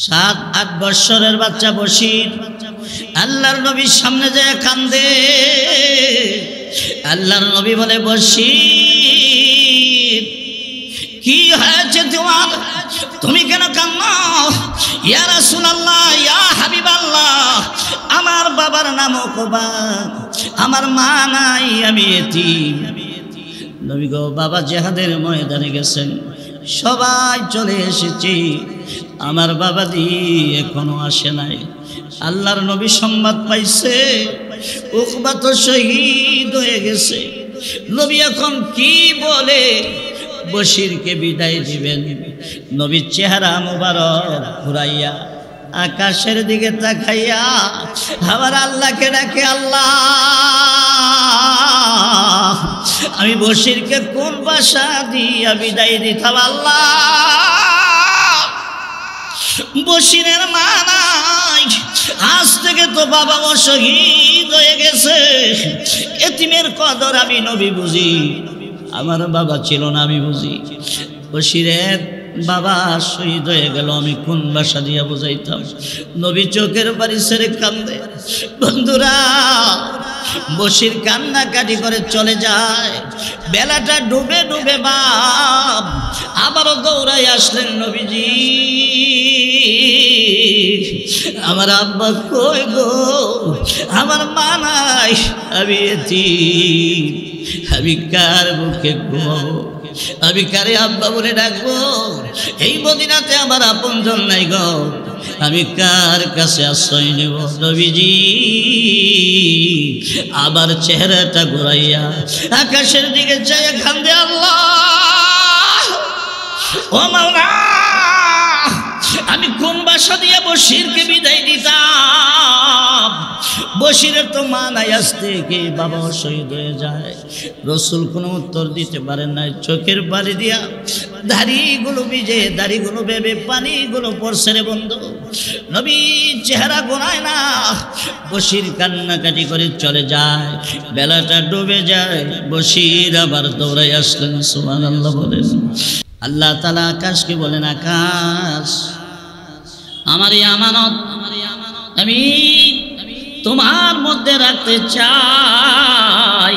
7-8 বছরের বাচ্চা বশির আল্লাহর নবীর সামনে যায় কান্দে। আল্লাহর নবী বলে, বশির কি হয়েছে তোমার, তুমি কেন কান্না? ইয়া রাসূলুল্লাহ, ইয়া হাবিবাল্লাহ, আমার বাবার নাম ওকবা, আমার মা নাই, আমি এতিম। নবী গো, বাবা জিহাদের ময়দানে গেছেন, সবাই চলে এসেছে, আমার বাবা দি এখনো আসে নাই। আল্লাহর নবী সংবাদ পাইছে উকবা তো শহীদ হয়ে গেছে। নবী এখন কি বলে বশিরকে বিদায় দিবেন? নবীর চেহারা মুবারক ঘুরাইয়া আকাশের দিকে তাকাইয়া আবার আল্লাহকে ডাকে, আল্লাহ আমি বশিরকে কোন ভাষা দিয়া বিদায় দিতাম? আল্লাহ বশিরের মা নাই, আজ থেকে তো বাবা ও শহীদ হয়ে গেছে, এতিমের কদর আমি নবী বুঝি, আমার বাবা ছিল না আমি বুঝি। বশিরের বাবা শহীদ হয়ে গেল, আমি কোন ভাষা দিয়া বুঝাইতাম? নবী চোখের বাড়ি ছেড়ে কান্দে। বন্ধুরা, বশির কান্নাকাটি করে চলে যায়। বেলাটা ডুবে ডুবে বাপ আবারও দৌড়াই আসলেন নবীজি, আমার আব্বা কই গো, আমার মা নাই, আমি এতিম, আমি কার মুখে ঘুমাবো, আমি কারে আব্বা বলে ডাকবো? এই মদিনাতে আমার আপনজন নাই গো, আমি কার কাছে আশ্রয় নেব? নবীজি আবার চেহারাটা ঘুরাইয়া আকাশের দিকে চাইয়া কান্দে, আল্লাহ ও মাওলা, আমি কোন ভাষা দিয়ে বশিরকে বিদায় দিতাম? বশিরের তো মা নাই, আজ থেকে বাবা শহীদ হয়ে যায়। রসুল কোনো উত্তর দিতে পারেন নাই, চোখের পানি দিয়া দাড়িগুলো ভিজে, দাড়িগুলো ভেবে পানিগুলো পড়ছে রে বন্ধু। নবী চেহারা গোনায় না, বশির কান্নাকাটি করে চলে যায়। বেলাটা ডুবে যায়, বশির আবার দৌড়াই আসলেন। সুবহানাল্লাহ বলেন। আল্লাহ তাআলা আকাশকে বলেন, আকাশ আমার এই আমানত আমি তোমার মধ্যে রাখতে চাই।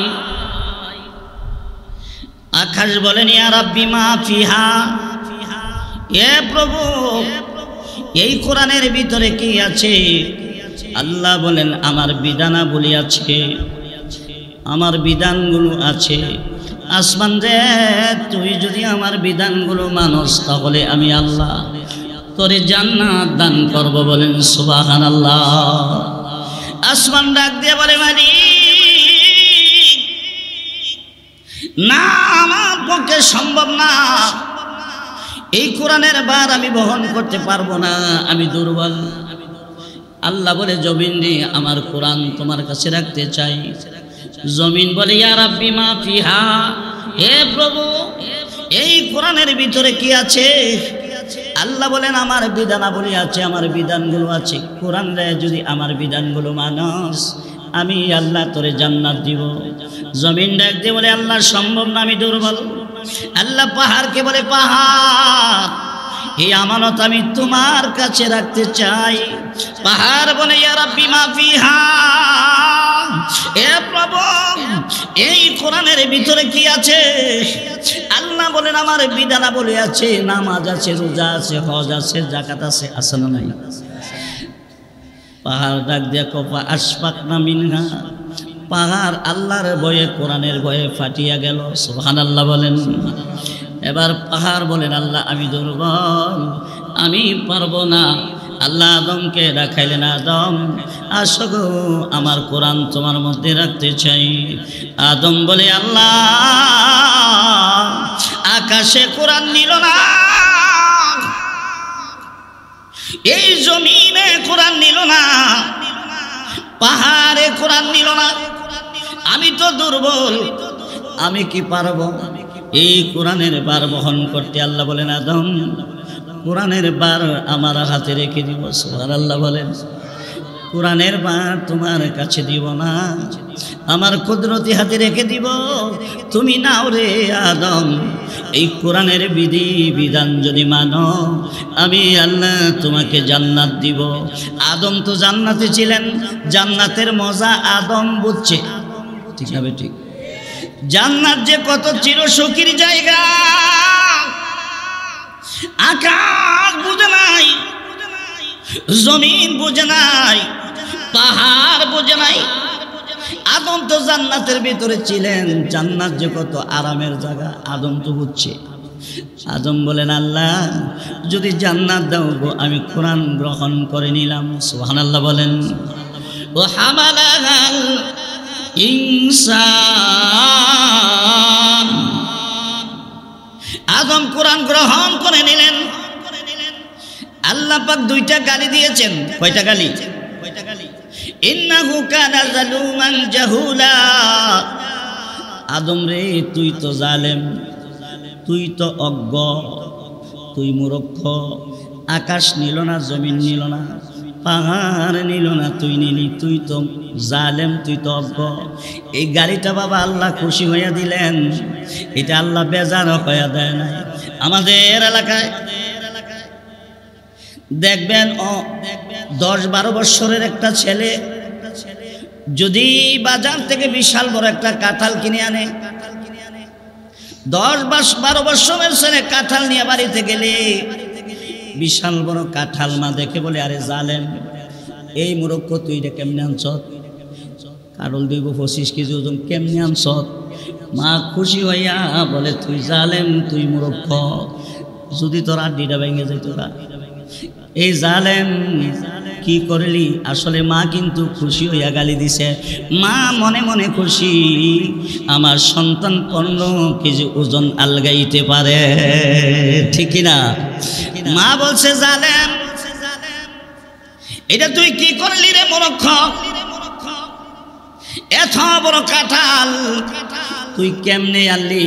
আকাশ বলেন, ইয়া রাব্বি মা ফিহা, এ প্রভু এই কোরআনের ভিতরে কি আছে? আল্লাহ বলেন, আমার বিধানাবলী আছে, আমার বিধানগুলো আছে। আসমান রে, তুই যদি আমার বিধানগুলো মানস তাহলে আমি আল্লাহ তোরে জান্নাত দান করব। বলেন সুবহানাল্লাহ। আসমান ডাক দিয়ে বলে, মালিক না, আমার পক্ষে সম্ভব না, এই কোরআনের ভার আমি বহন করতে পারবো না, আমি দুর্বল। আল্লাহ বলে, জমিন রে, আমার কোরআন তোমার কাছে রাখতে চাই। জমিন বলে, ইয়া রাব্বি মা ফিহা, হে প্রভু এই কোরআনের ভিতরে কি আছে? আল্লাহ বলেন, আমার বিধানাবলী আছে, আমার বিধানগুলো আছে। কোরআন রে, যদি আমার বিধানগুলো মানস আমি আল্লাহ তোরে জান্নাত দিব। জমিন ডাক দিয়ে বলে, আল্লাহ সম্ভব না, আমি দুর্বল। আল্লাহ পাহাড়কে বলে, পাহাড় এই আমানত আমি তোমার কাছে রাখতে চাই। পাহাড় বলে, ইয়া রাব্বি মা ফিহা, হে প্রভু এই কোরআনের ভিতরে কি আছে? আল্লাহ বলেন, আমার বিধানাবলী আছে, নামাজ আছে, রোজা আছে, হজ আছে, যাকাত আছে, আছে না নাই? পাহাড় ডাক দিয়া কপা আশফাকনা মিনহা, পাহাড় আল্লাহর ভয়ে, কোরআনের ভয়ে ফাটিয়া গেল। সুবহানাল্লাহ বলেন। এবার পাহাড় বলেন, আল্লাহ আমি দুর্বল, আমি পারবো না। আল্লাহ আদমকে দেখাইলেন, আদম আসো গো, আমার কোরআন তোমার মধ্যে রাখতে চাই। আদম বলে, আল্লাহ আকাশে কোরআন নিল না, এই জমিনে কোরআন নিল না, পাহাড়ে কোরআন নিল না, আমি তো দুর্বল, আমি কি পারবো এই কোরআনের ভার বহন করতে? আল্লাহ বলেন, আদম কোরআনের ভার আমার হাতে রেখে দিব। সুবহানাল্লাহ বলেন। কোরআনের ভার তোমার কাছে দিব না, আমার কুদরতি হাতে রেখে দিব, তুমি নাও রে আদম। এই কোরআনের বিধি বিধান যদি মানো আমি আল্লাহ তোমাকে জান্নাত দিব। আদম তো জান্নাতে ছিলেন, জান্নাতের মজা আদম বুঝছে, ঠিক হবে ঠিক। জান্নাত যে কত চিরসুখীর জায়গা, আকাশ বুঝে নাই, জমিন বুঝে নাই, পাহাড় বুঝে নাই। আদম তো জান্নাতের ভিতরে ছিলেন, জান্নাত যে কত আরামের জায়গা আদম তো বুঝছে। আদম বলেন আল্লাহ যদি জান্নাত দাও গো আমি কোরআন গ্রহণ করে নিলাম। সুবহানাল্লাহ বলেন। ও হামালাল ইনসান, আদম কোরআন গ্রহণ করে নিলেন। আল্লাহ পাক দুইটা গালি দিয়েছেন। কয়টা গালি? ইন্নাহু কানা যালুমান জাহুলা। আদম রে তুই তো জালেম, তুই তো অজ্ঞ, তুই মূর্খ। আকাশ নিল না, জমিন নিল না, পাহাড় নিল না, তুই নিলি, তুই তো জালেম, তুই তো অজ্ঞ। এই গালিটা বাবা আল্লাহ খুশি হইয়া দিলেন, এটা আল্লাহ বেজার হইয়া দেয় নাই। আমাদের এলাকায় দেখবেন 10-12 বছরের একটা ছেলে যদি বাজার থেকে বিশাল বড় একটা কাঁঠাল কিনে আনে, 10-12 বছরের ছেলে কাঁঠাল নিয়ে বাড়িতে গেলে বিশাল বড় কাঁঠাল মা দেখে বলে আরে জালেম, এই মূর্খ তুই এটা কেমনে আনছ? কারল দিব 25 কেজি ওজন, কেমনে আনছ? মা খুশি হইয়া বলে তুই জালেম, তুই মূর্খ, যদি তোর আড্ডিটা ভেঙে যায় তোরা। এই জালেম কি করলি? আসলে মা কিন্তু খুশি হইয়া গালি দিছে। মা মনে মনে খুশি, আমার সন্তান 15 কেজি ওজন আলগাইতে পারে, ঠিক না? মা বলছে জালেম এটা তুই কি করলি রে মূর্খ, এত বড় কাঁঠাল তুই কেমনে আনলি?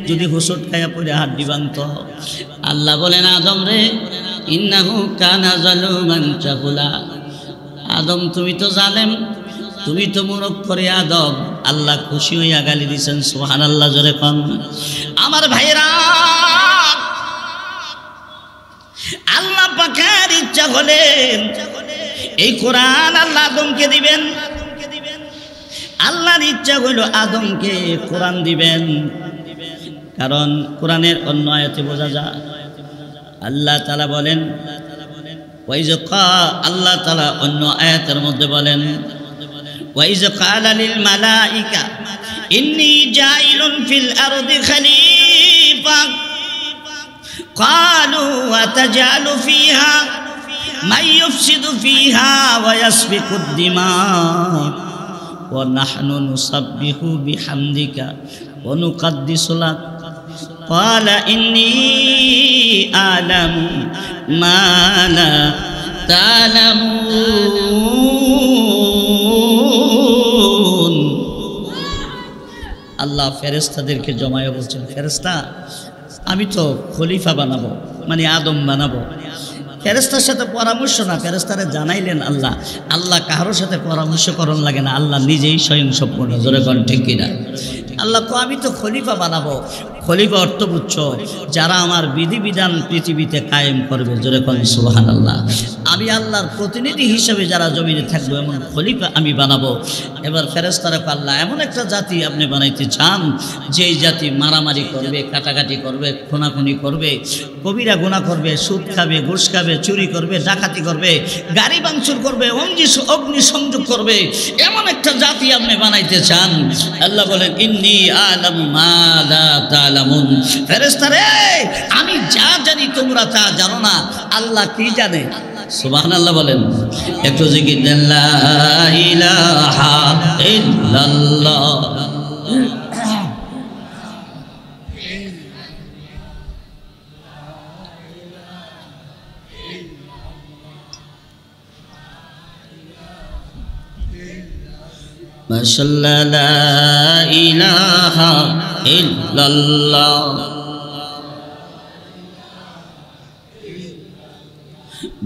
যদি হুসুট খাইয়া পড়ে হাড্ডি ভাঙত। আল্লাহ বলেন আদম রে ইন্নাহু কানা যালুমান জাহুলা। আদম তুমি তো জালেম, তুমি তো মূর্খ রে আদম। আল্লাহ খুশি হইয়া গালি দিছেন। সুবহানাল্লাহ জোরে কোন। আমার ভাইরা, আল্লাহ পাকের ইচ্ছা হলেন এই কোরআন আল্লাহ আদমকে দিবেন। আল্লাহর ইচ্ছা হইল আদমকে কোরআন দিবেন, কারণ কোরআনের অন্য আয়াতে বোঝা যায় আল্লাহ তাআলা বলেন আল্লাহ তাআলা অন্য আয়াতের মধ্যে বলেন ওয়াইজ ক্বালা লিল মালাইকা ইন্নী জাইলুন ফিল আরদি খলিফা ক্বালু আতাজালু ফিহা মান ইউফসিদু ফিহা ওয়া ইয়াসফিকুদ দিমা ওয়া নাহনু নুসাব্বিহু বিহামদিকা ওয়া নুকদ্দিসু লাক ক্বালা ইন্নী আ'লামু মা লা তা'লামুন। আল্লাহ ফেরেশতাদেরকে জমায়ে বলছেন, ফেরেশতা আমি তো খলিফা বানাবো, মানে আদম বানাবো। ফেরেশতার সাথে পরামর্শ না, ফেরেশতারে জানাইলেন আল্লাহ। আল্লাহ কারোর সাথে পরামর্শ করন লাগে না, আল্লাহ নিজেই স্বয়ং সম্পূর্ণ। জোরে কোন ঠিক কিনা? আল্লাহ তো আমি তো খলিফা বানাবো। খলিফা অর্থ বুঝছো যারা আমার বিধিবিধান পৃথিবীতে কায়েম করবে। জোরে কোন সুবহানাল্লাহ। আমি আল্লাহর প্রতিনিধি হিসেবে যারা জমিনে থাকবো এমন খলিফা আমি বানাবো। এবার ফেরেশতারা আল্লাহ এমন একটা জাতি আপনি বানাইতে চান যেই জাতি মারামারি করবে, কাটাকাটি করবে, খুনাখুনি করবে, কবিরা গুনাহ করবে, সুদ খাবে, ঘুষ খাবে, চুরি করবে, ডাকাতি করবে, গাড়ি ভাঙচুর করবে, অগ্নি সংযোগ করবে, এমন একটা জাতি আপনি বানাইতে চান। আল্লাহ বলেন ইন্নী আ'লামু মা লা তা'লামুন। ফেরেশতারে আমি যা জানি তোমরা তা জানো না। আল্লাহ কি জানে? সুবহানাল্লাহ বলেন। একটু জিকির দেন লা ইলাহা ইল্লাল্লাহ। মাশাআল্লাহ লা ইলাহা ইল্লাল্লাহ।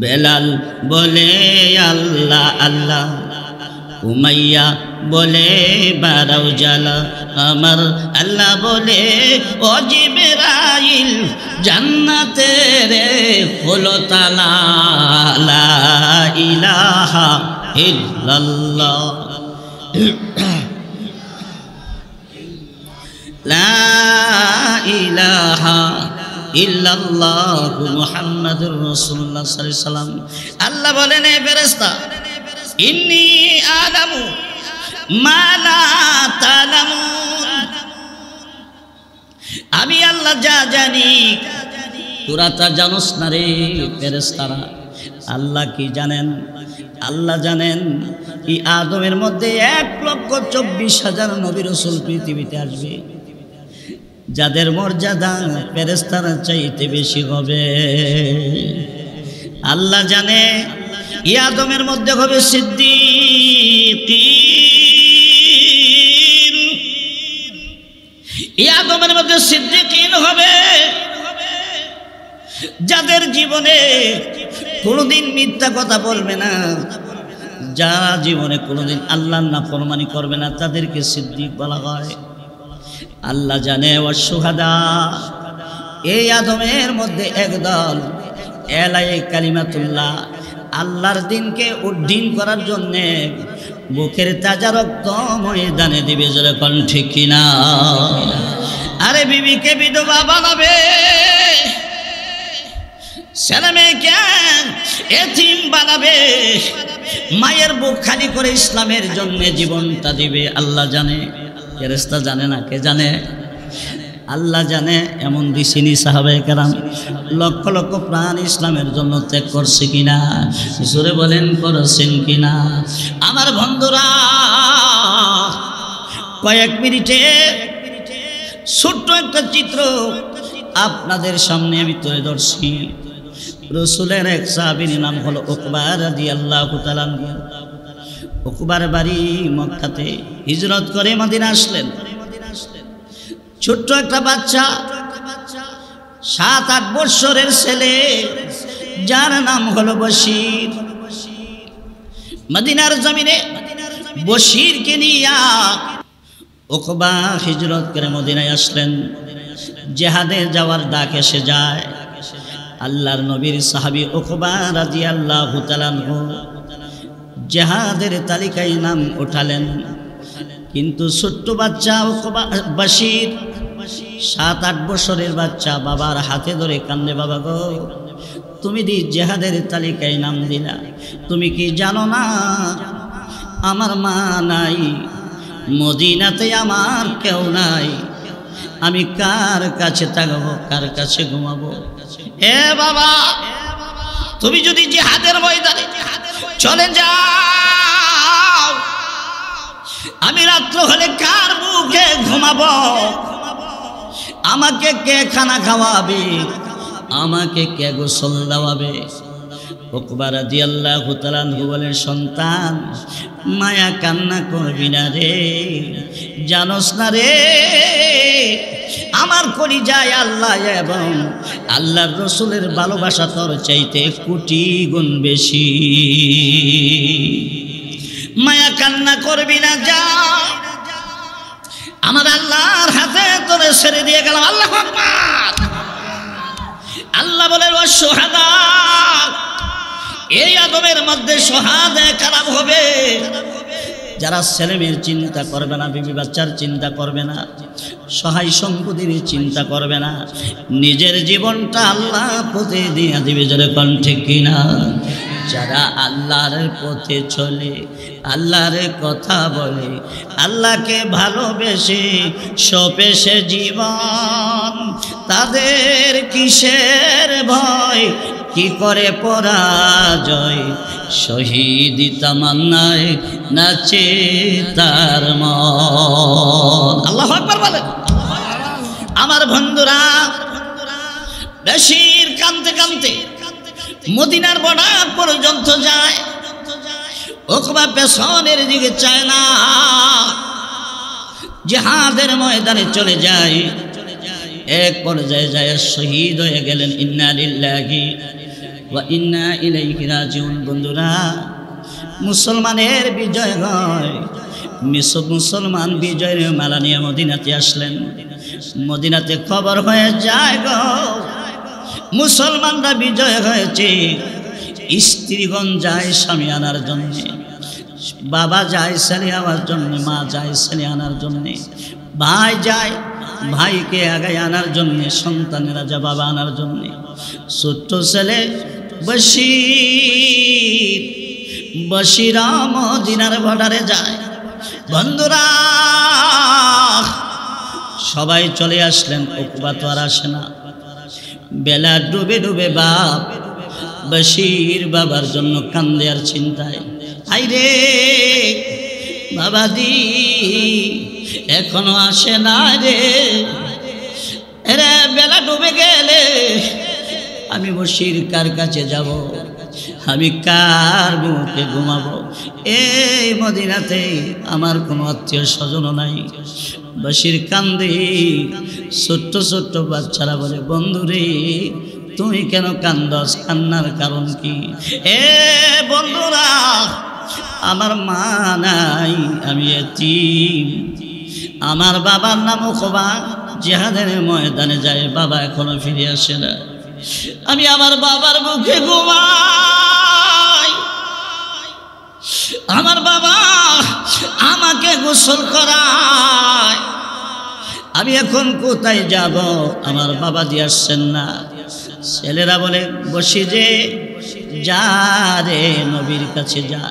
বেলাল বলে আল্লাহ আল্লাহ, উমাইয়া বলে বারাও জালা, আমার আল্লাহ বলে ও জিবরাইল জান্নাতের হলো তালা লা ইলাহা ইল্লাল্লাহ লা ইলাহা ইল্লাল্লাহু মুহাম্মাদুর রাসূলুল্লাহ সাল্লাল্লাহু আলাইহি সাল্লাম। আল্লাহ বলেন এ ফেরেশতা ইন্নী আলামু মা লা তালামুন, আমি আল্লাহ যা জানি তোরা তা জানোস না রে ফেরেশতারা। আল্লাহ কি জানেন? আল্লাহ জানেন এই আদমের মধ্যে 1,24,000 নবী রাসূল পৃথিবীতে আসবে, যাদের মর্যাদা ফেরেশতারা চাইতে বেশি হবে। আল্লাহ জানে এই আদমের মধ্যে হবে সিদ্দিকীন, এই আদমের মধ্যে সিদ্দিকীন হবে যাদের জীবনে কোনোদিন মিথ্যা কথা বলবে না, যারা জীবনে কোনোদিন আল্লাহর নাফরমানি করবে না, তাদেরকে সিদ্দিক বলা হয়। আল্লাহ জানে ও শুহাদা, এই আদমের মধ্যে একদল এলায়ে কালিমাতুল্লাহ আল্লাহর দিনকে উদ্দিন করার জন্যে বুকের তাজা রক্ত ময়দানে দিবে, যেরকম ঠিক কিনা? আরে বিবিকে বিধবা বানাবে, ছেলে মেয়েকে এতিম বানাবে, মায়ের বুক খালি করে ইসলামের জন্য জীবনটা দিবে। আল্লাহ জানে, ফেরেশতা জানে না, কে জানে? আল্লাহ জানে। এমন দিছিনি সাহাবায়ে কেরাম লক্ষ লক্ষ প্রাণ ইসলামের জন্য ত্যাগ করছে কিনা? জোরে বলেন করেছেন কিনা? আমার বন্ধুরা, কয়েক মিনিটে ছোট্ট একটা চিত্র আপনাদের সামনে আমি তুলে ধরছি। রসুলের এক সাহাবীর নাম হলো উকবা রাদিয়াল্লাহু তাআলা। উকবার বাড়ি মক্কাতে, হিজরত করে মদিনা আসলেন। ছোট্ট একটা বাচ্চা, 7-8 বছরের ছেলে, যার নাম হলো বশির। মদিনার জমিনে বশিরকে নিয়া উকবা হিজরত করে মদিনায় আসলেন। জিহাদে যাওয়ার ডাক এসে যায়। আল্লাহর নবীর সাহাবী উকবা রাদিয়াল্লাহু তাআলা জিহাদের তালিকায় নাম উঠালেন, কিন্তু ছোট্ট বাচ্চা উকবা বশির, 7-8 বছরের বাচ্চা, বাবার হাতে ধরে কান্দে, বাবা গো তুমি জিহাদের তালিকায় নাম দিলা, তুমি কি জানো না আমার মা নাই, মদিনাতে আমার কেউ নাই, আমি কার কাছে থাকবো, কার কাছে ঘুমাবো? এ বাবা, তুমি যদি জিহাদের ময়দানে চলে যাও, আমি রাত্র হলে কার বুকে ঘুমাবো? আমাকে কে খানা খাওয়াবে? আমাকে কে গোসল দেওয়াবে? উকবা রাদিয়াল্লাহু তাআলা বলেন, সন্তান মায়া কান্না করবি না রে, জানোস না রে আমার কলিজায় আল্লাহ এবং আল্লাহর রসুলের ভালোবাসা তোর চাইতে কোটি গুণ বেশি। মায়া কান্না করবি না, যা আমার আল্লাহর হাতে তোরে ছেড়ে দিয়ে গেলাম। আল্লাহু আকবার। আল্লাহ বলেন ও শুহাদা, এই আদমের মধ্যে শাহাদা কালাম হবে যারা ছেলে মেয়ের চিন্তা করবে না, বিবি বাচ্চার চিন্তা করবে না, সহায় সম্পত্তির চিন্তা করবে না, নিজের জীবনটা আল্লাহ পথে দিয়ে দিবে, যেরকম ঠিক কিনা? যারা আল্লাহর পথে চলে, আল্লাহর কথা বলে, আল্লাহকে ভালোবেসে সপেশে জীবন, তাদের কিসের ভয়, কি করে পরাজয়, শহীদি তামান্নায় নাচে তার মন। আল্লাহু আকবার বলেন। আমার বন্ধুরা, বশির কাঁদতে কাঁদতে মদিনার বর্ডার পর্যন্ত যায়। উকবা পেছনের দিকে চায় না, জিহাদের ময়দানে চলে যায়। এক পর্যায়ে যায় শহীদ হয়ে গেলেন। ইন্না লিল্লাহি ওয়া ইন্না ইলাইহি রাজিউন। বন্ধুরা, মুসলমানের বিজয় হয় মুসলমান বিজয়ের মেলা নিয়ে মদিনাতে আসলেন। মদিনাতে খবর হয়ে যায় গো মুসলমানরা বিজয় হয়েছে। স্ত্রীগণ যায় স্বামী আনার জন্যে, বাবা যায় ছেলে আনার জন্যে, মা যায় ছেলে আনার জন্যে, ভাই যায় ভাইকে আগায় আনার জন্যে, সন্তানেরা যায় বাবা আনার জন্যে। ছোট্ট ছেলে বশিরা মদিনার বর্ডারে যায়। বন্ধুরা সবাই চলে আসলেন, উকবা তো আর আসে না। বেলা ডুবে ডুবে বাপ বশির বাবার জন্য কান্দে আর চিন্তায়, আইরে বাবাজি এখনো আসে না রে, এরে বেলা ডুবে গেলে আমি বশির কার কাছে যাব, আমি কার মুখে ঘুমাবো? এই মদিনাতে আমার কোনো আত্মীয় স্বজনও নাই। বশির কান্দে, ছোট্ট ছোট্ট বাচ্চারা বলে, বন্ধুরে তুমি কেন কান্দস? কান্নার কারণ কি? এ বন্ধুরা আমার মা নাই, আমি এতিম। আমার বাবার নাম উকবা, জিহাদের ময়দানে যায়, বাবা এখনো ফিরে আসে না। আমি আমার বাবার মুখে ঘুমাই, আমার বাবা আমাকে গোসল করায়, আমি এখন কোথায় যাব? আমার বাবা দিয়ে আসছেন না। ছেলেরা বলে, বসি যে যা রে নবীর কাছে যা,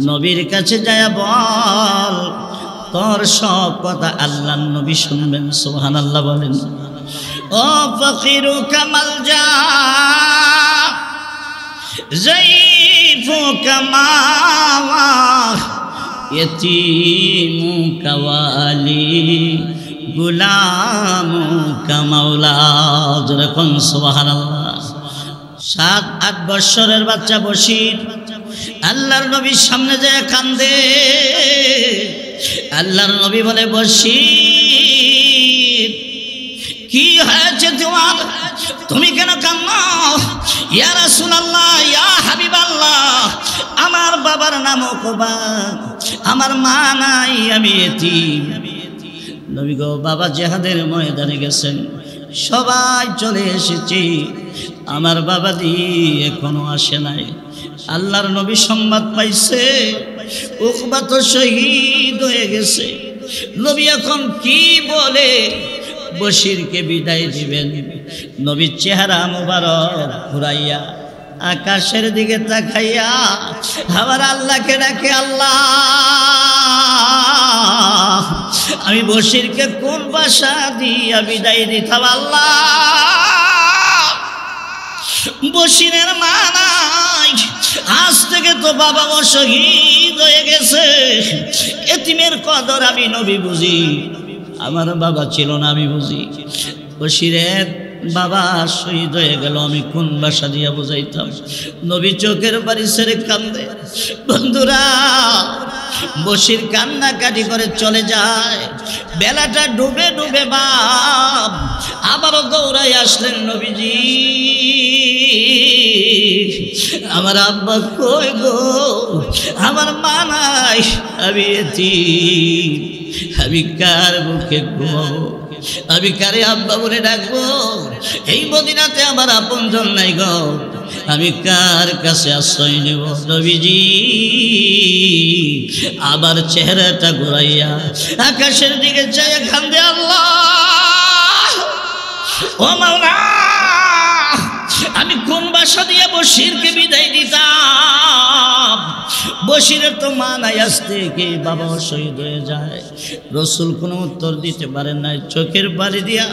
নবীর কাছে যায় বল তোর সব কথা আল্লাহর নবী শুনবেন। সুবহানাল্লাহ বলেন। ও ফকিরু কামাল যা জয়ীফু কামাওয়া ইয়তীমু কাওয়ালি গুলামু কামাওলা। যখন সুবহানাল্লাহ। 7-8 বছরের বাচ্চা বশির আল্লাহর নবীর সামনে যায় কান্দে। আল্লাহর নবী বলে, বশির কি হয়েছে তোমার? তুমি কেন কান্না? ইয়া রাসূলুল্লাহ, ইয়া হাবিবাল্লাহ, আমার বাবার নাম উকবা, আমার মা নাই, আমি এতিম। নবী গো, বাবা জিহাদের ময়দানে গেছেন, সবাই চলে এসেছি, আমার বাবা দি এখনো আসে নাই। আল্লাহর নবী সংবাদ পাইছে উকবা তো শহীদ হয়ে গেছে। নবী এখন কি বলে বশিরকে বিদায় দিবেন? নবীর চেহারা মুবারক ঘুরাইয়া আকাশের দিকে তাকাইয়া আবার আল্লাহকে ডাকে, আল্লাহ আমি বশিরকে কোন ভাষা দিয়া বিদায় দিতাম? আল্লাহ বশিরের মা নাই, আজ থেকে তো বাবা শহীদ হয়ে গেছে। এতিমের কদর আমি নবী বুঝি, আমার বাবা ছিল না আমি বুঝি। বশিরের বাবা শহীদ হয়ে গেল, আমি কোন ভাষা দিয়া বুঝাইতাম? নবী চোখের বাড়ি ছেড়ে কান্দে। বন্ধুরা বশির কান্নাকাটি করে চলে যায়। বেলাটা ডুবে ডুবে বাপ আবারও দৌড়াই আসলেন নবীজি, আমার আব্বা কই গো? আমার মা নাই, আমি এতিম, আমি কার মুখে ঘুমাবো? আমি কারে আব্বা বলে ডাকবো? এই মদিনাতে আমার আপনজন নাই গো, আমি কার কাছে আশ্রয় নেব? নবীজি আবার চেহারাটা ঘুরাইয়া আকাশের দিকে চাইয়া কান্দে, আল্লাহ ও মাওলা আমি কোন ভাষা দিয়ে বশিরকে বিদায় দিতাম? বশিরের তো মা নাই, আজ থেকে বাবা শহীদ হয়ে যায়। রসুল কোনো উত্তর দিতে পারেন নাই। চোখের পানি দিয়া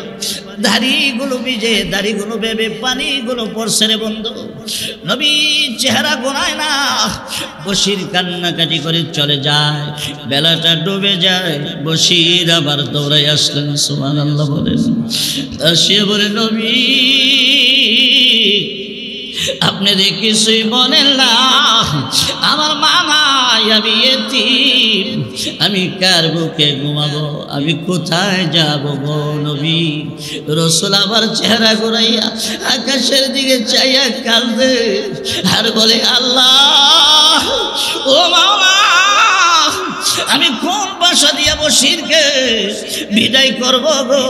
দাড়িগুলো ভিজে, দাড়িগুলো ভেবে পানিগুলো পড়ছে রে বন্ধু। নবী চেহারা গোনায় না, বশির কান্নাকাটি করে চলে যায়। বেলাটা ডুবে যায়, বশির আবার দৌড়াই আসলেন। সুবহানাল্লাহ বলেন। আসিয়া বলে, নবী আপনি কিছুই বলেন না, আমার মা নাই, আমি এতিম, আমি কার বুকে ঘুমাবো? আমি কোথায় যাব গো নবী? রসুল আবার চেহারা ঘুরাইয়া আকাশের দিকে চাইয়া কাঁদে আর বলে, আল্লাহ ও মাওলা আমি কোন বশিরকে বিদায় করব গো।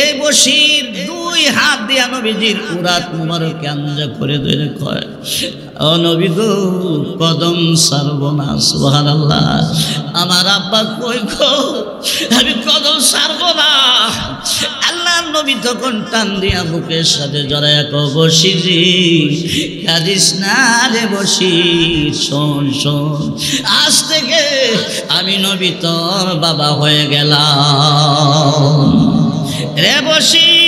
এই বশির দুই হাত দিয়া নবীজির উরাত মুবারকে আঞ্জা করে ধরে কয়, ও নবী গো কদম ছাড়ব না। সুবহানাল্লাহ। আমার আব্বা কই গো, আমি কদম ছাড়ব না। আল্লাহর নবী তখন টান দিয়া বুকের সাথে জড়াইয়া কয়, বশির কাঁদিস না রে বশির, শোন শোন, আজ থেকে আমি নবী তোর বাবা হয়ে গেলাম রে বশির।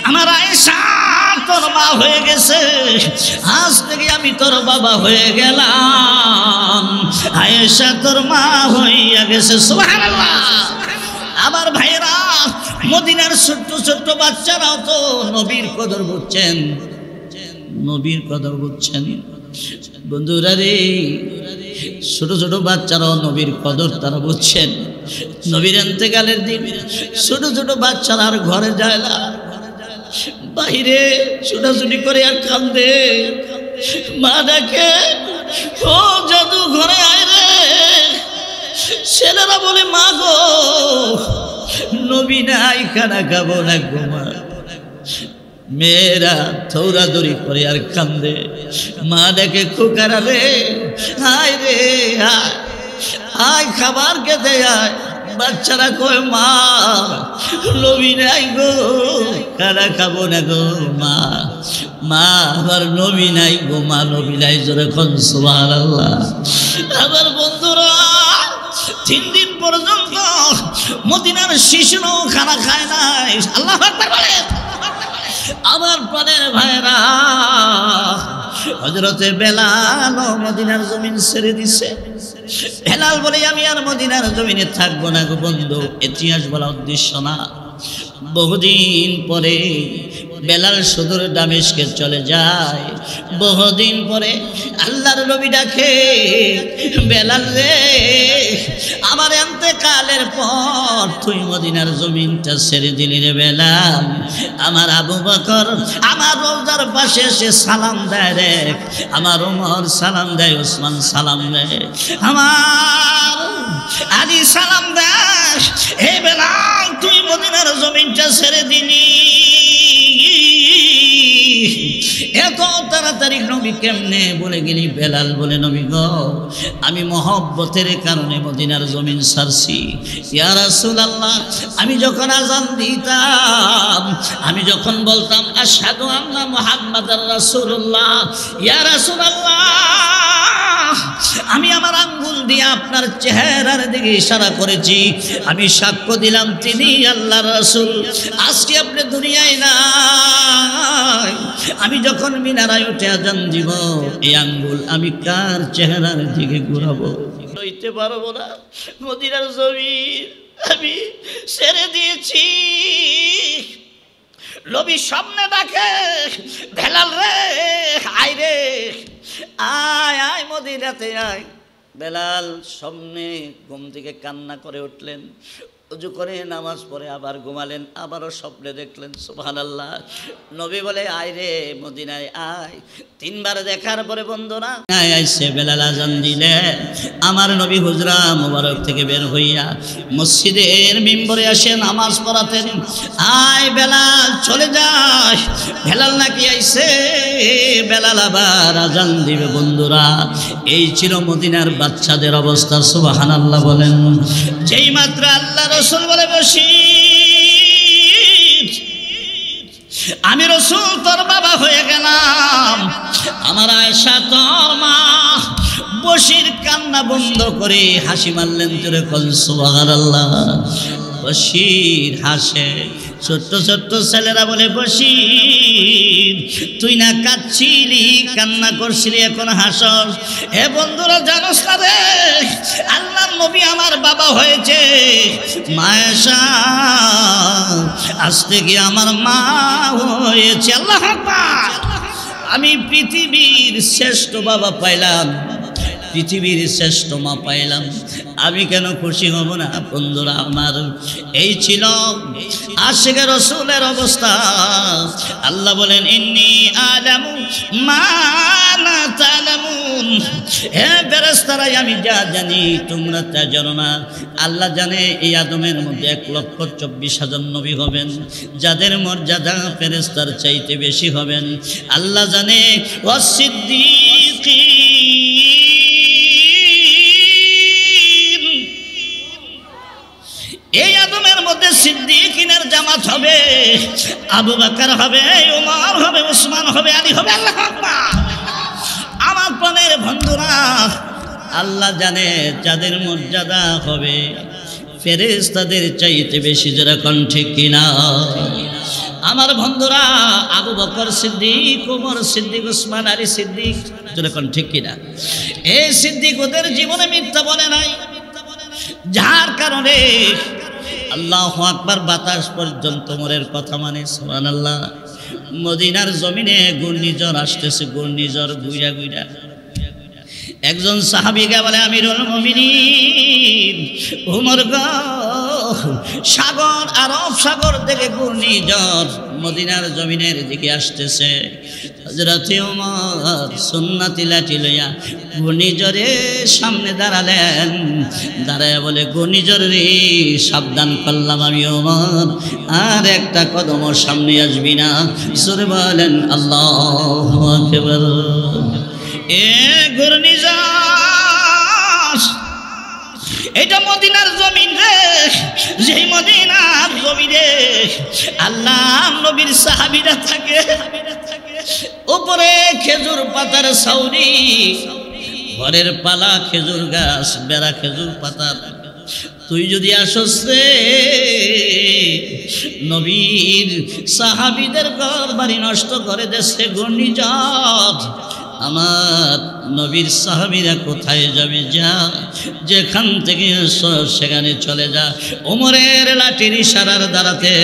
আমার আয়েশা তোর মা হয়ে গেছে, আজ থেকে আমি তোর বাবা হয়ে গেলাম। আয়েশা তোর মা হইয়া গেছে। সুবহানাল্লাহ। আমার ভাইরা, মদিনার ছোট্ট ছোট্ট বাচ্চারাও তো নবীর কদর বুঝছেন, নবীর কদর বুঝছেন। বন্ধুরা রে, ছোট ছোট বাচ্চারাও নবীর কদর তারা বুঝছেন। নবীর ইন্তেকালের দিন ছোট ছোট বাচ্চারা আর ঘরে যায় না, বাইরে ছুটাছুটি করে আর কান্দে। মা ডাকে, ও জাদু ঘরে আয় রে। ছেলেরা বলে, মা গো নবী নাই, খানা খাবো না গো মা। মেয়েরা দৌড়াদৌড়ি করে আর কান্দে। মা ডেকে, খোকারা রে আয় রে আয়, আয় খাবার খেতে আয়। বাচ্চারা কয়, মা নবী নাই গো, খানা খাবো না গো মা। মা আমার নবী নাই গো মা, নবী নাই। জোরে কোন সুবহানাল্লাহ। আমার বন্ধুরা, 3 দিন পর্যন্ত মদিনার শিশুও খানা খায় নাই। আল্লাহু আকবার বলেন। আমার প্রাণের ভাইরা, হযরতে বেলাল মদিনার জমিন ছেড়ে দিছে। বেলাল বলে, আমি আর মদিনার জমিনে থাকবো না গো বন্ধু। ইতিহাস বলা উদ্দেশ্য না। বহুদিন পরে বেলাল সুদূর দামেস্কে চলে যায়। বহুদিন পরে আল্লাহর নবী ডাকে, বেলাল রে, আমার ইন্তেকালের পর তুই মদিনার জমিনটা ছেড়ে দিলি রে বেলাল। আমার আবু বকর আমার রওজার পাশে এসে সালাম দেয় রে, আমার ওমর সালাম দেয়, ওসমান সালাম দেয়, আমার আলী সালাম দেয়। হে বেলাল, তুই মদিনার জমিনটা ছেড়ে দিলি, এত তাড়াতাড়ি নবী কেমনে বলে গেলি? বেলাল বলে, নবী গো, আমি মহব্বতের কারণে মদিনার জমিন ছাড়ছি। ইয়া রাসূলুল্লাহ, আমি যখন আযান দিতাম, আমি যখন বলতাম আশহাদু আন্না মুহাম্মাদার রাসূলুল্লাহ, ইয়া রাসূলুল্লাহ, আমি আমার আঙ্গুল দিয়ে আপনার চেহারার দিকে ইশারা করেছি, আমি সাক্ষ্য দিলাম তিনি আল্লাহর রাসূল। আজকে আপনি দুনিয়ায় নাই, আমি যখন মিনারায় উঠে আযান দিব, এই আঙ্গুল আমি কার চেহারার দিকে ঘুরাবো? হইতে পারবো না। মদিনার জমিন আমি ছেড়ে দিয়েছি। নবী সামনে ডাকে, বেলাল রে আয় রে, আয় আয় মদিনাতে আয়। বেলাল সামনে ঘুম থেকে কান্না করে উঠলেন, উজু করে নামাজ পড়ে আবার ঘুমালেন, আবারও স্বপ্নে দেখলেন। সুবহানাল্লাহ। নবী বলে, আয় রে মদিনায় আয়। 3 বার দেখার পরে বন্ধুরা আইসে বেলাল আযান দিলে, আমার নবী হুজরা মুবারক থেকে বের হইয়া মসজিদের মিম্বরে আসে নামাজ পড়াতেন। আয় বেলাল চলে যায়। বেলাল নাকি আইসে, বেলাল আবার আযান দিবে। বন্ধুরা, এই ছিল মদিনার বাচ্চাদের অবস্থা। সুবহানাল্লাহ বলেন। যেই মাত্র আল্লাহ রাসূল বলে, বশির আমি রাসূল তোর বাবা হয়ে গেলাম, আমার আয়েশা তোর মা। বশির কান্না বন্ধ করে হাসি মারলেন। জোরে বল সুবহানাল্লাহ। বশির হাসে। ছোট্ট ছোট্ট ছেলেরা বলে, বশির তুই না কাঁদছিলি, কান্না করছিলি, এখন হাসস। হে বন্ধুরা, জানোস না রে, আল্লাহর নবী আমার বাবা হয়েছে। মায়েশা আজ থেকে আমার মা হয়েছে। আল্লাহু আকবার। আমি পৃথিবীর শ্রেষ্ঠ বাবা পাইলাম, পৃথিবীর শ্রেষ্ঠ মা পাইলাম, আমি কেন খুশি হব না? বন্ধুরা আমার, এই ছিল আশিকে রাসূলের অবস্থা। আল্লাহ বলেন, ইন্নী আলামু মা লা তা'লামুন, হে ফেরেশতারাই আমি যা জানি তোমরা তা জানো না। আল্লাহ জানে এই আদমের মধ্যে 1,24,000 নবী হবেন, যাদের মর্যাদা ফেরেশতার চাইতে বেশি হবেন। আল্লাহ জানে ওয়াসিদ্দিকিন, এই আদমের মধ্যে সিদ্দিকিনের জামাত হবে, আবু বকর হবে, ওমর হবে, উসমান হবে, আলী হবে। আল্লাহু আকবার। আমার প্রাণের বন্ধুরা, আল্লাহ জানে যাদের মর্যাদা হবে ফেরেশতাদের চাইতে বেশি, যেরকম ঠিক কিনা? আমার বন্ধুরা, আবু বকর সিদ্দিক, ওমর সিদ্দিক, উসমান আলী সিদ্দিক, যেরকম ঠিক কিনা? এই সিদ্দিক ওদের জীবনে মিথ্যা বলে নাই, যার কারণে আল্লাহু আকবার, বাতাস পর্যন্ত ওমরের কথা মানে। সুবহানাল্লাহ। মদিনার জমিনে ঘূর্ণিঝড় আসতেছে, ঘূর্ণিঝড় ঘুইরা ঘুইরা একজন সাহাবীকে বলে, আমিরুল মুমিনিন ওমর গো, সাগর, আরব সাগর থেকে ঘূর্ণিঝড় মদিনার জমিনের দিকে আসতেছে। হযরতে ওমর সুন্নতি লাঠি লইয়া ঘূর্ণিঝড়ের সামনে দাঁড়ালেন, দাঁড়ায় বলে, ঘূর্ণিঝড় রে, সাবধান করলাম আমি ওমর, আর একটা কদমও সামনে আসবি না। জোরে বলেন আল্লাহু আকবার। এ ঘূর্ণিঝড়, এটা মদিনার জমিন রে, যেই মদিনার জমিনে আল্লাহ নবীর সাহাবীরা থাকে, উপরে খেজুর পাতার ছাউনি, ঘরের পালা খেজুর গাছ, বেড়া খেজুর পাতার। তুই যদি আসস রে, নবীর সাহাবীদের ঘর বাড়ি নষ্ট করে দেশে ঘূর্ণিঝড়, আমার নবীর সাহাবীরা কোথায় যাবে? যা, যেখান থেকে সেখানে চলে যা। ওমরের লাঠির ইশারার দ্বারাতে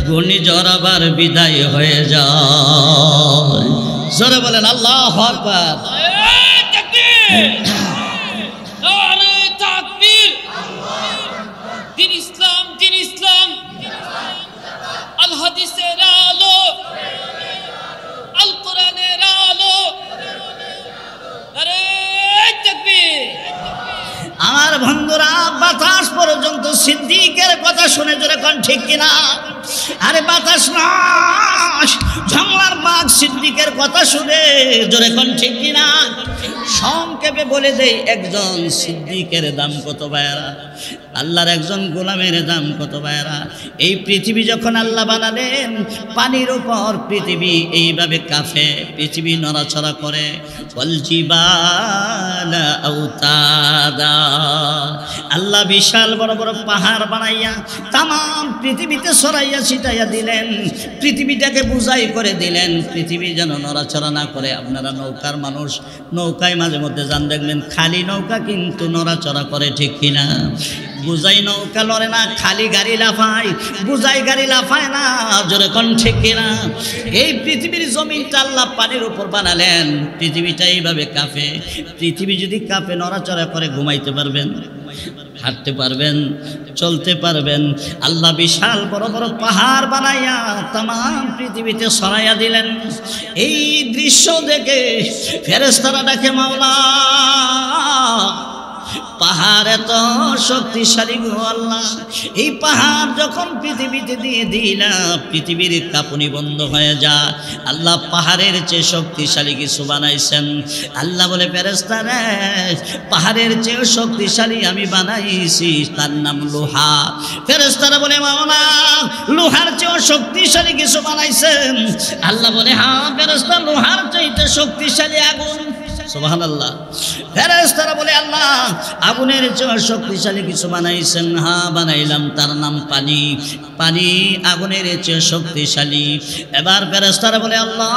ঘূর্ণিঝড় আবার বিদায় হয়ে যায়। জোরে বলেন আল্লাহু আকবার। দিন ইসলাম, দিন ইসলাম, আল হাদিসের আলো, আল কোরআনের আলো। আমার বন্ধুরা, বাতাস পর্যন্ত সিদ্দিকের কথা শুনে যখন ঠিক কিনা? আরে বাতাস নয়, জঙ্গলার বাঘ সিদ্দিকের কথা শুনে যখন ঠিক কিনা? সংক্ষেপে বলে দেই, একজন সিদ্দিকের দাম কত ভাইরা, আল্লাহর একজন গোলামের দাম কত ভাইরা। এই পৃথিবী যখন আল্লাহ বানালেন, পানির উপর পৃথিবী এইভাবে কাঁপে, পৃথিবী নড়াচড়া করে। ওয়ালজিবালা আওতাদা, আল্লাহ বিশাল বড় বড় পাহাড় বানাইয়া তাম পৃথিবীতে ছড়াইয়া ছিটাইয়া দিলেন, পৃথিবীটাকে বুঝাই করে দিলেন, পৃথিবী যেন নড়াচড়া না করে। আপনারা নৌকার মানুষ, নৌকায় মাঝে মধ্যে যান, দেখবেন খালি নৌকা কিন্তু নড়াচড়া করে, ঠিক কিনা? বুঝাই নৌকা লড়ে না, খালি গাড়ি লাফায়, বুঝাই গাড়ি লাফায় না, জোরে কোন ঠিক কিনা? এই পৃথিবীর জমিনটা আল্লাহ পানির উপর বানালেন, পৃথিবীটা এইভাবে কাঁপে। পৃথিবী যদি কাঁপে, নড়াচড়া করে, ঘুমাইতে পারবেন? হাঁটতে পারবেন? চলতে পারবেন? আল্লাহ বিশাল বড় বড় পাহাড় বানাইয়া তাম পৃথিবীতে ছড়াইয়া দিলেন। এই দৃশ্য দেখে ফেরেশতারা ডাকে, মাওলা, পাহাড় এত শক্তিশালী গো আল্লাহ, এই পাহাড় যখন পৃথিবীতে দিয়ে দিলা, পৃথিবীর কাঁপুনি বন্ধ হয়ে যা। আল্লাহ পাহাড়ের চেয়ে শক্তিশালী কিছু বানাইছেন। আল্লাহ বলে, ফেরেশতারা, পাহাড়ের চেয়েও শক্তিশালী আমি বানাইছি, তার নাম লোহা। ফেরেশতারা বলে, মাওলা, লোহার চেয়েও শক্তিশালী কিছু বানাইছেন? আল্লাহ বলে, হ্যাঁ ফেরেশতা, লোহার চাইতে শক্তিশালী আগুন। সুবহানাল্লাহ। ফেরেশতারা বলে, আল্লাহ, আগুনের চেয়ে শক্তিশালী কিছু বানাইছেন? হ্যাঁ বানাইলাম, তার নাম পানি। পানি আগুনের চেয়ে শক্তিশালী। এবার ফেরেশতারা বলে, আল্লাহ,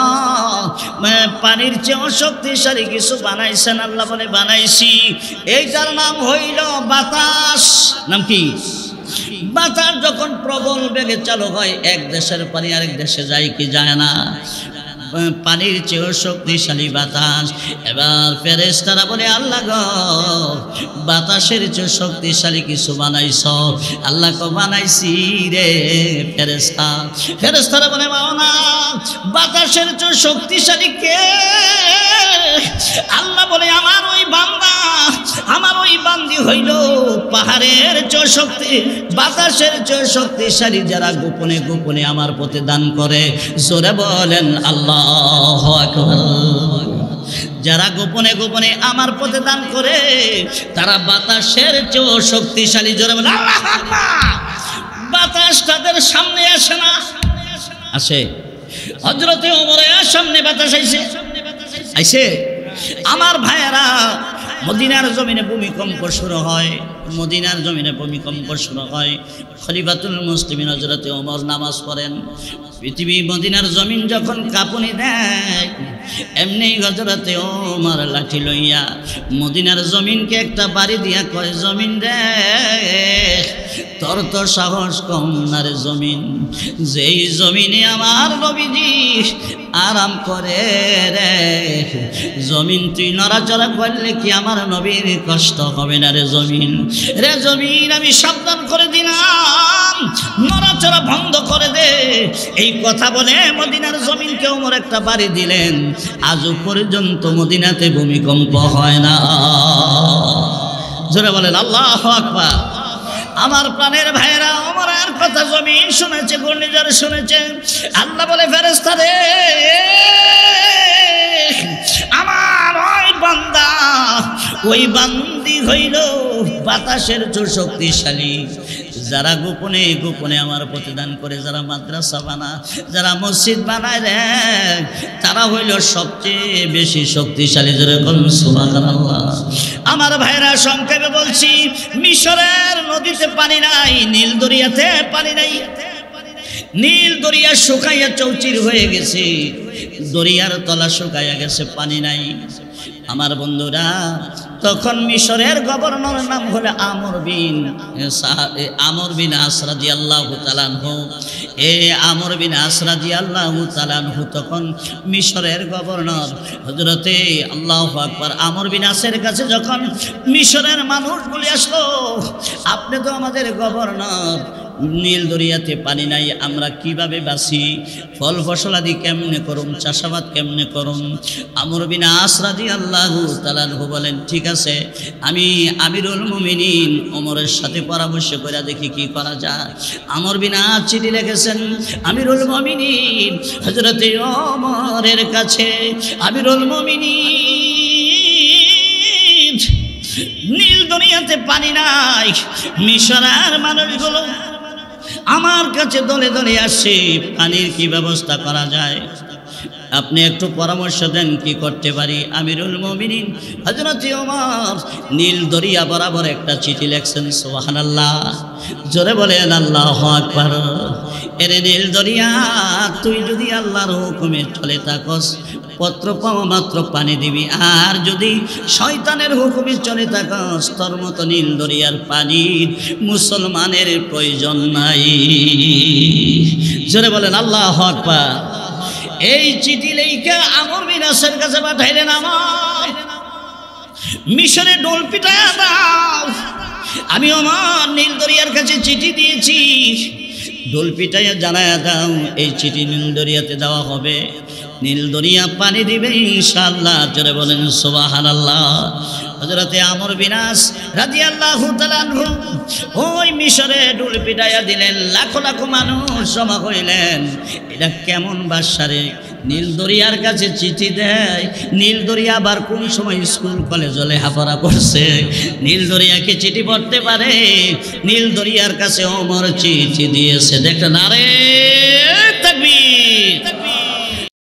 পানির চেয়ে শক্তিশালী কিছু বানাইছেন? আল্লাহ বলে, বানাইছি, এইটার নাম হইল বাতাস। নাম কি? বাতাস যখন প্রবল বেগে চালু হয়, এক দেশের পানি আরেক দেশে যায় কি যায় না? পানির চেয়েও শক্তিশালী বাতাস। এবার ফেরেশতারা বলে, আল্লাহ গো, বাতাসের চেয়ে শক্তিশালী কিছু বানাইছ? আল্লাহ গো, বানাইছি রে ফেরেশতা। ফেরেশতারা বলে, মাওলা, বাতাসের চেয়ে শক্তিশালী কে? আল্লাহ বলে, আমার ওই পাহাড়ের চেয়ে শক্তি, বাতাসের চেয়ে শক্তিশালী যারা গোপনে গোপনে আমার পথে দান করে, জোরে বলেন আল্লাহু আকবার। যারা গোপনে গোপনে আমার পথে দান করে তারা বাতাসের চেয়ে শক্তিশালী, জোরে বলেন আল্লাহু আকবার। বাতাস তাদের সামনে আসে না, আসে। হযরতে ওমরের সামনে বাতাস আইছে। আমার ভাইয়েরা, মদিনার জমিনে ভূমিকম্প শুরু হয়, মদিনার জমিনে ভূমিকম্প শুরু হয়। খলিফাতুল মুসলিমিন হযরতে ওমর নামাজ পড়েন। পৃথিবী মদিনার জমিন যখন কাঁপুনি দেয়, এমনি হযরতে ওমর লাঠি লইয়া মদিনার জমিনকে একটা বাড়ি দিয়া কয়, জমিন রে তোর তো সাহস কম না রে জমিন, যেই জমিনে আমার নবীজি আরাম করে রে, জমিন তুই নড়াচড়া করলে কি আমার নবীর কষ্ট হবে না রে জমিন? রে জমিন আমি সাবধান করে দিলাম, নড়াচড়া বন্ধ করে দে। এই কথা বলে মদিনার জমিনকে ওমর একটা বাড়ি দিলেন। আজও পর্যন্ত মদিনাতে ভূমিকম্প হয় না। জোরে বলেন আল্লাহু আকবার। আমার প্রাণের ভাইরা, ওমরের কথা জমিন শুনেছে, ঘূর্ণিঝড় শুনেছে। আল্লাহ বলে, ফেরেশতা রে, আমার ওই বান্দা, ওই বান্দি হইল বাতাসের চেয়ে শক্তিশালী। যারা গোপনে গোপনে আমার প্রতিদান করে, যারা মাদ্রাসা বানায়, যারা মসজিদ বানায় রে, তারা হইল সবচেয়ে বেশি শক্তিশালী। জোরে বলুন সুবহানাল্লাহ। আমার ভাইরা, সংক্ষেপে বলছি, মিশরের নদীতে পানি নাই, নীল দরিয়াতে পানি নাই। নীল দরিয়া শুকাইয়া চৌচির হয়ে গেছে, দরিয়ার তলা শুকাইয়া গেছে, পানি নাই। আমার বন্ধুরা, তখন মিশরের গভর্নর নাম হলো আমর বিন আস রাদিয়াল্লাহু তাআলা আনহু। আমর বিন আস রাদিয়াল্লাহু তাআলা আনহু তখন মিশরের গভর্নর। হযরতে আল্লাহু আকবার। আমর বিন আসের কাছে যখন মিশরের মানুষগুলি আসলো, আপনি তো আমাদের গভর্নর, নীল দরিয়াতে পানি নাই, আমরা কিভাবে বাঁচি? ফল ফসলাদি কেমনে করুন, চাষাবাদ কেমনে করুন? আমর বিন আস রাদিয়াল্লাহু তাআলা আনহু বলেন, ঠিক আছে, আমি আমিরুল মুমিনিন ওমরের সাথে পরামর্শ করে দেখি কি করা যায়। আমর বিন আস চিঠি লিখেছেন আমিরুল মুমিনিন হযরতে ওমরের কাছে। আমিরুল মুমিনিন, নীল দরিয়াতে পানি নাই, মিশরের মানুষগুলো আমার কাছে দলে দলে আসে, পানির কি ব্যবস্থা করা যায়? আপনি একটু পরামর্শ দেন, কি করতে পারি? আমিরুল মুমিনিন হযরত ওমর নীল দরিয়া বরাবর একটা চিঠি লিখছেন। সুবহানাল্লাহ, জোরে বলেন আল্লাহু আকবার। এরে নীল দরিয়া, তুই যদি আল্লাহর হুকুমে চলে থাকস, পত্র পাওয়া মাত্র পানি দিবি, আর যদি শয়তানের হুকুমে চলে থাকস, তোর মতো নীল দরিয়ার পানির মুসলমানের প্রয়োজন নাই। জোরে বলেন আল্লাহু আকবার। এই চিঠি লেখা আমর বিন আসের কাছে পাঠাইলেন, আমার মিশরে ডোল পিটায়া দাও। আমি আমার নীল দরিয়ার কাছে চিঠি দিয়েছি, ডোল পিটাইয়া জানায়া দাও এই চিঠি নীল দরিয়াতে দেওয়া হবে, নীল দরিয়া পানি দিবে ইনশাআল্লাহ। জোরে বলেন সুবহানাল্লাহ। হযরতে আমর বিন আস রাদিয়াল্লাহু তাআলা আনহু ওই মিশরে ডোল পিটাইয়া দিলেন, লাখো লাখো মানুষ জমা হইলেন। এটা কেমন বাদশারে, নীল দরিয়ার কাছে চিঠি দেয়? নীল দরিয়া আবার কোন সময় স্কুল কলেজ লেখাপড়া করছে? নীল দরিয়াকে চিঠি পড়তে পারে? নীল দরিয়ার কাছে ওমর চিঠি দিয়েছে। দেখেন, আরে তাকবীর।